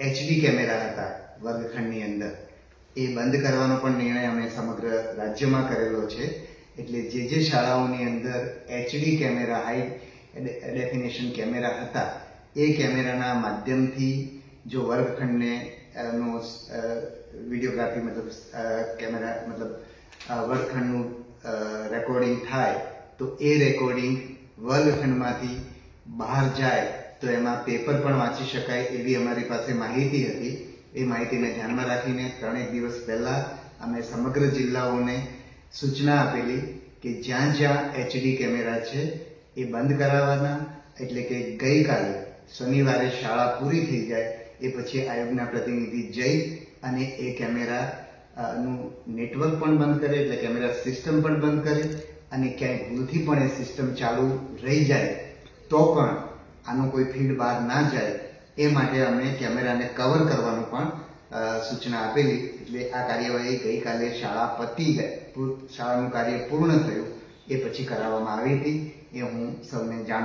HD camera હતા વર્ગખંડની અંદર, એ બંધ કરવાનો પણ નિર્ણય અમે સમગ્ર રાજ્યમાં કરેલો છે. એટલે જે શાળાઓની અંદર HD camera, high definition camera હતા, એ કેમેરાના માધ્યમથી જો વર્ગખંડને વિડીયોગ્રાફી કેમેરા વર્ગખંડનું રેકોર્ડિંગ થાય તો એ રેકોર્ડિંગ વર્ગખંડમાંથી બહાર જાય તો એમાં પેપર પણ વાંચી શકાય એવી અમારી પાસે માહિતી હતી. એ માહિતીને ધ્યાનમાં રાખીને 3 દિવસ પહેલા અમે સમગ્ર જિલ્લાઓને સૂચના આપેલી કે જ્યાં જ્યાં એચડી કેમેરા છે એ બંધ કરાવવાના. એટલે કે ગઈકાલે શનિવારે શાળા પૂરી થઈ જાય એ પછી આયોગના પ્રતિનિધિ જઈ અને એ કેમેરાનું નેટવર્ક પણ બંધ કરે, એટલે કેમેરા સિસ્ટમ પણ બંધ કરે, અને ક્યાંય ભૂલથી પણ એ સિસ્ટમ ચાલુ રહી જાય તો પણ આનું કોઈ ફીડ બહાર ના જાય એ માટે અમે કેમેરાને કવર કરવાનું પણ સૂચના આપેલી. એટલે આ કાર્યવાહી ગઈકાલે શાળા પતી ગઈ, શાળાનું કાર્ય પૂર્ણ થયું એ પછી કરાવવામાં આવી હતી. એ હું સૌને જાણ